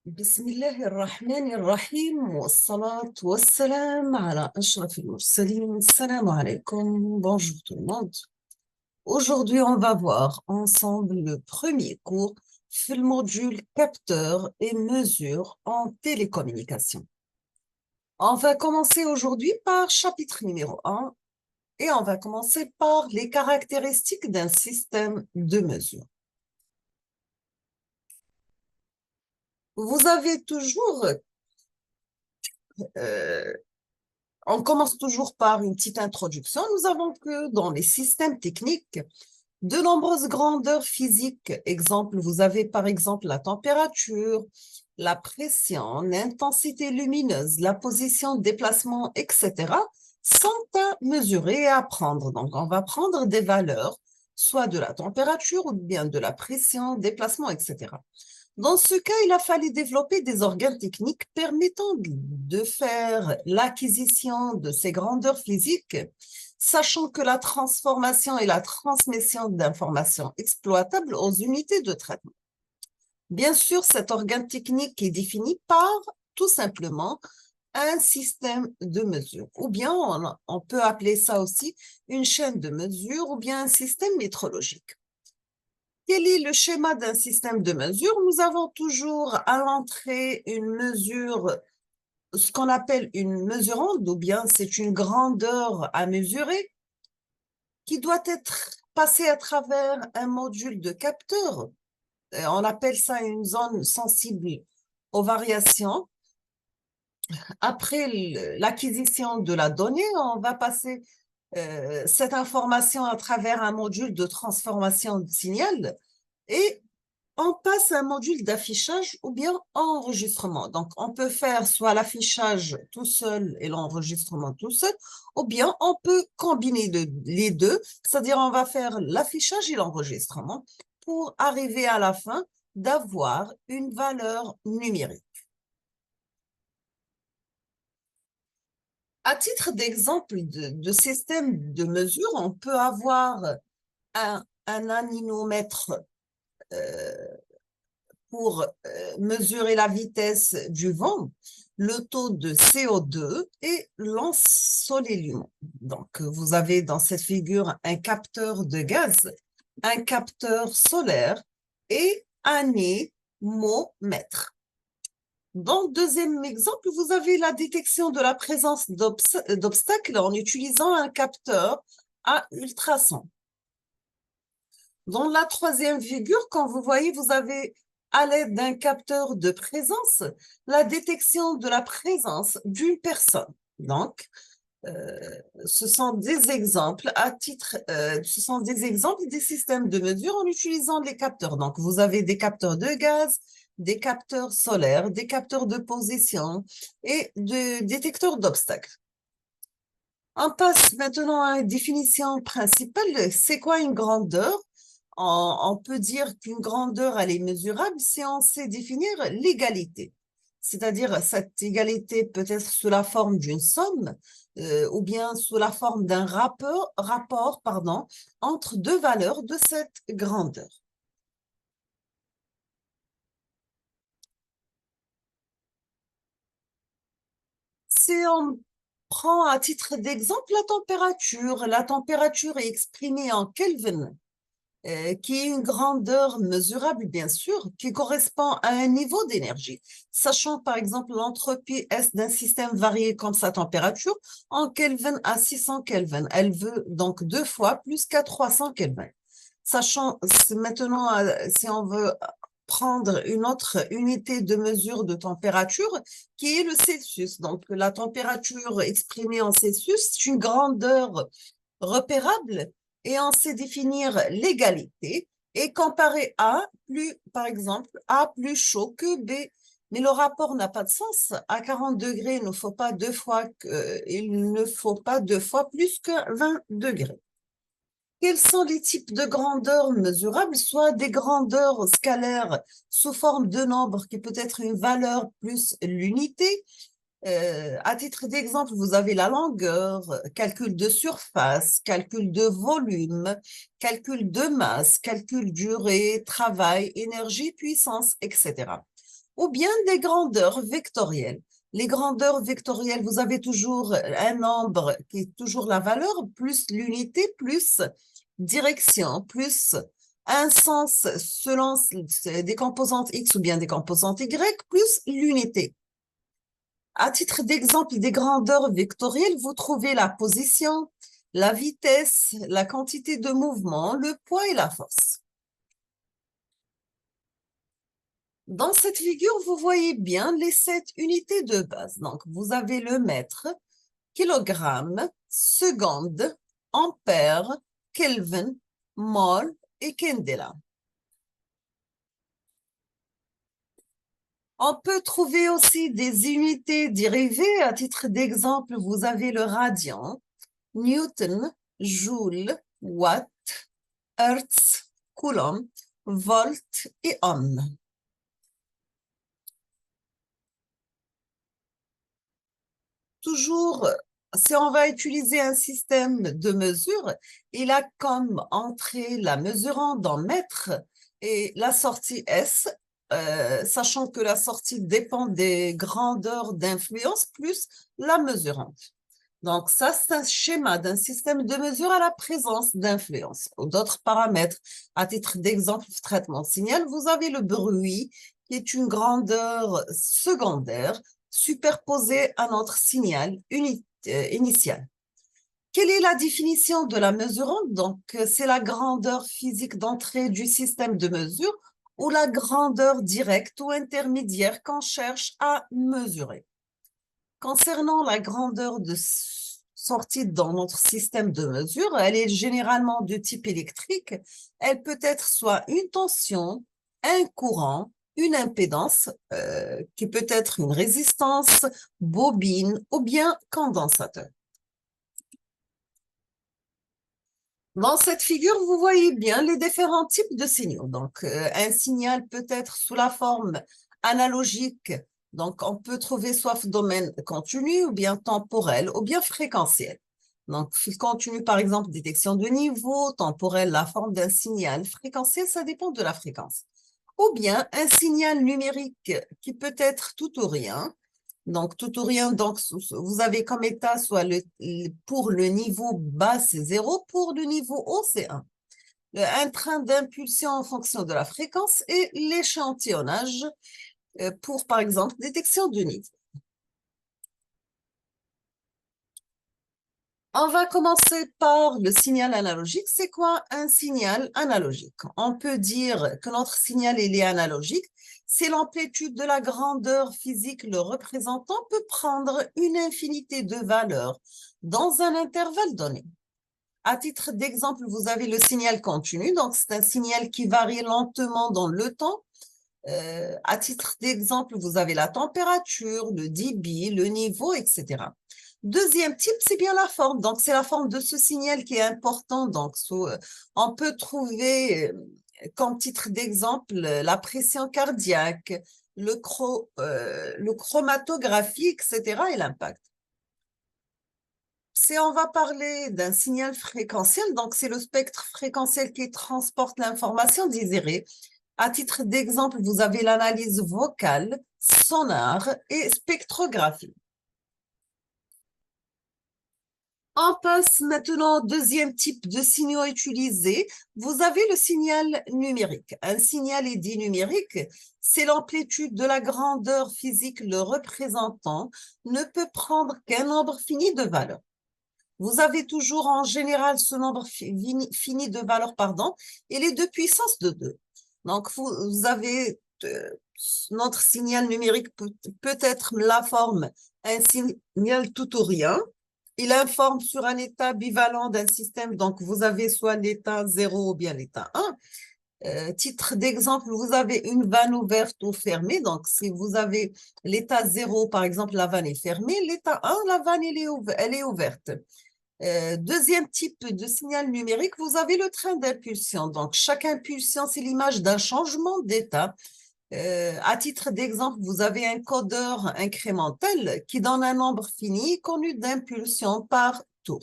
بسم الله الرحمن الرحيم والصلاة والسلام على أشرف المرسلين. Salam alaikum. Bonjour tout le monde. Aujourd'hui, on va voir ensemble le premier cours sur le module capteurs et mesures en télécommunication. On va commencer aujourd'hui par chapitre numéro 1 et on va commencer par les caractéristiques d'un système de mesure. Vous avez toujours on commence toujours par une petite introduction. Nous avons que dans les systèmes techniques, de nombreuses grandeurs physiques. Exemple, vous avez par exemple la température, la pression, l'intensité lumineuse, la position, déplacement, etc. sont à mesurer et à prendre. Donc, on va prendre des valeurs, soit de la température ou bien de la pression, déplacement, etc. Dans ce cas, il a fallu développer des organes techniques permettant de faire l'acquisition de ces grandeurs physiques, sachant que la transformation et la transmission d'informations exploitables aux unités de traitement. Bien sûr, cet organe technique est défini par, tout simplement, un système de mesure, ou bien on peut appeler ça aussi une chaîne de mesure, ou bien un système métrologique. Quel est le schéma d'un système de mesure? Nous avons toujours à l'entrée une mesure, ce qu'on appelle une mesurande, ou bien c'est une grandeur à mesurer qui doit être passée à travers un module de capteur. On appelle ça une zone sensible aux variations. Après l'acquisition de la donnée, on va passer cette information à travers un module de transformation de signal et on passe à un module d'affichage ou bien enregistrement. Donc, on peut faire soit l'affichage tout seul et l'enregistrement tout seul, ou bien on peut combiner les deux, c'est-à-dire on va faire l'affichage et l'enregistrement pour arriver à la fin d'avoir une valeur numérique. À titre d'exemple de système de mesure, on peut avoir un anémomètre pour mesurer la vitesse du vent, le taux de CO2 et l'ensoleillement. Donc, vous avez dans cette figure un capteur de gaz, un capteur solaire et un anémomètre. Dans le deuxième exemple, vous avez la détection de la présence d'obstacles en utilisant un capteur à ultrasons. Dans la troisième figure, quand vous voyez, vous avez à l'aide d'un capteur de présence, la détection de la présence d'une personne. Donc, ce sont des exemples ce sont des exemples des systèmes de mesure en utilisant les capteurs. Donc, vous avez des capteurs de gaz, des capteurs solaires, des capteurs de position et des détecteurs d'obstacles. On passe maintenant à une définition principale. C'est quoi une grandeur? On peut dire qu'une grandeur, elle est mesurable si on sait définir l'égalité. C'est-à-dire, cette égalité peut être sous la forme d'une somme ou bien sous la forme d'un rapport entre deux valeurs de cette grandeur. Si on prend à titre d'exemple la température est exprimée en Kelvin, qui est une grandeur mesurable, bien sûr, qui correspond à un niveau d'énergie. Sachant, par exemple, l'entropie S d'un système varié comme sa température, en Kelvin à 600 Kelvin. Elle veut donc 2 fois plus qu'à 300 Kelvin. Sachant maintenant, si on veut prendre une autre unité de mesure de température, qui est le Celsius. Donc, la température exprimée en Celsius, c'est une grandeur repérable et on sait définir l'égalité et comparer A plus, par exemple, A plus chaud que B. Mais le rapport n'a pas de sens. À 40 degrés, il ne faut pas deux fois plus que 20 degrés. Quels sont les types de grandeurs mesurables? Soit des grandeurs scalaires sous forme de nombre qui peut être une valeur plus l'unité. À titre d'exemple, vous avez la longueur, calcul de surface, calcul de volume, calcul de masse, calcul durée, travail, énergie, puissance, etc. ou bien des grandeurs vectorielles. Les grandeurs vectorielles, vous avez toujours un nombre qui est toujours la valeur, plus l'unité, plus direction, plus un sens selon des composantes X ou bien des composantes Y, plus l'unité. À titre d'exemple des grandeurs vectorielles, vous trouvez la position, la vitesse, la quantité de mouvement, le poids et la force. Dans cette figure, vous voyez bien les 7 unités de base. Donc, vous avez le mètre, kilogramme, seconde, ampère, Kelvin, mol et candela. On peut trouver aussi des unités dérivées. À titre d'exemple, vous avez le radian, Newton, joule, watt, hertz, coulomb, volt et ohm. Toujours, si on va utiliser un système de mesure, il a comme entrée la mesurande en mètres et la sortie S, sachant que la sortie dépend des grandeurs d'influence plus la mesurande. Donc, ça, c'est un schéma d'un système de mesure à la présence d'influence ou d'autres paramètres. À titre d'exemple, traitement de signal, vous avez le bruit, qui est une grandeur secondaire superposée à notre signal initial. Quelle est la définition de la mesurande? Donc, c'est la grandeur physique d'entrée du système de mesure ou la grandeur directe ou intermédiaire qu'on cherche à mesurer. Concernant la grandeur de sortie dans notre système de mesure, elle est généralement de type électrique. Elle peut être soit une tension, un courant, une impédance, qui peut être une résistance, bobine ou bien condensateur. Dans cette figure, vous voyez bien les différents types de signaux. Donc, un signal peut être sous la forme analogique. Donc, on peut trouver soit domaine continu ou bien temporel ou bien fréquentiel. Donc, fil continu, par exemple, détection de niveau, temporel, la forme d'un signal, fréquentiel, ça dépend de la fréquence. Ou bien un signal numérique qui peut être tout ou rien. Donc, tout ou rien, donc, vous avez comme état soit pour le niveau bas, c'est 0, pour le niveau haut, c'est 1. Un train d'impulsion en fonction de la fréquence et l'échantillonnage pour, par exemple, détection de niveau. On va commencer par le signal analogique. C'est quoi un signal analogique? On peut dire que notre signal il est analogique. C'est l'amplitude de la grandeur physique. Le représentant peut prendre une infinité de valeurs dans un intervalle donné. À titre d'exemple, vous avez le signal continu. Donc, c'est un signal qui varie lentement dans le temps. À titre d'exemple, vous avez la température, le débit, le niveau, etc. Deuxième type, c'est bien la forme. Donc, c'est la forme de ce signal qui est important. Donc, on peut trouver comme titre d'exemple la pression cardiaque, le chromatographie, etc. et l'impact. Si on va parler d'un signal fréquentiel, donc c'est le spectre fréquentiel qui transporte l'information désirée. À titre d'exemple, vous avez l'analyse vocale, sonar et spectrographie. On passe maintenant au deuxième type de signaux utilisés. Vous avez le signal numérique. Un signal est dit numérique, c'est l'amplitude de la grandeur physique le représentant ne peut prendre qu'un nombre fini de valeurs. Vous avez toujours en général ce nombre fini de valeurs, il est de puissance de 2. Donc, vous avez notre signal numérique peut être la forme un signal tout ou rien. Il informe sur un état bivalent d'un système. Donc, vous avez soit l'état 0 ou bien l'état 1. Titre d'exemple, vous avez une vanne ouverte ou fermée. Donc, si vous avez l'état 0, par exemple, la vanne est fermée. L'état 1, la vanne elle est ouverte. Deuxième type de signal numérique, vous avez le train d'impulsion. Donc, chaque impulsion, c'est l'image d'un changement d'état. À titre d'exemple, vous avez un codeur incrémental qui donne un nombre fini connu d'impulsions par tour.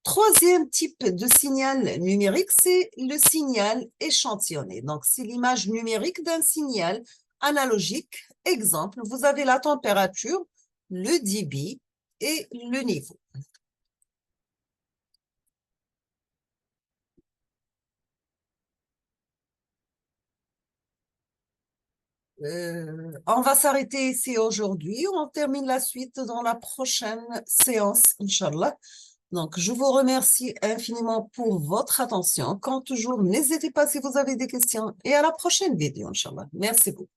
Troisième type de signal numérique, c'est le signal échantillonné. Donc, c'est l'image numérique d'un signal analogique. Exemple, vous avez la température, le débit et le niveau. On va s'arrêter ici aujourd'hui. On termine la suite dans la prochaine séance, Inch'Allah. Donc, je vous remercie infiniment pour votre attention. Comme toujours, n'hésitez pas si vous avez des questions et à la prochaine vidéo, Inch'Allah. Merci beaucoup.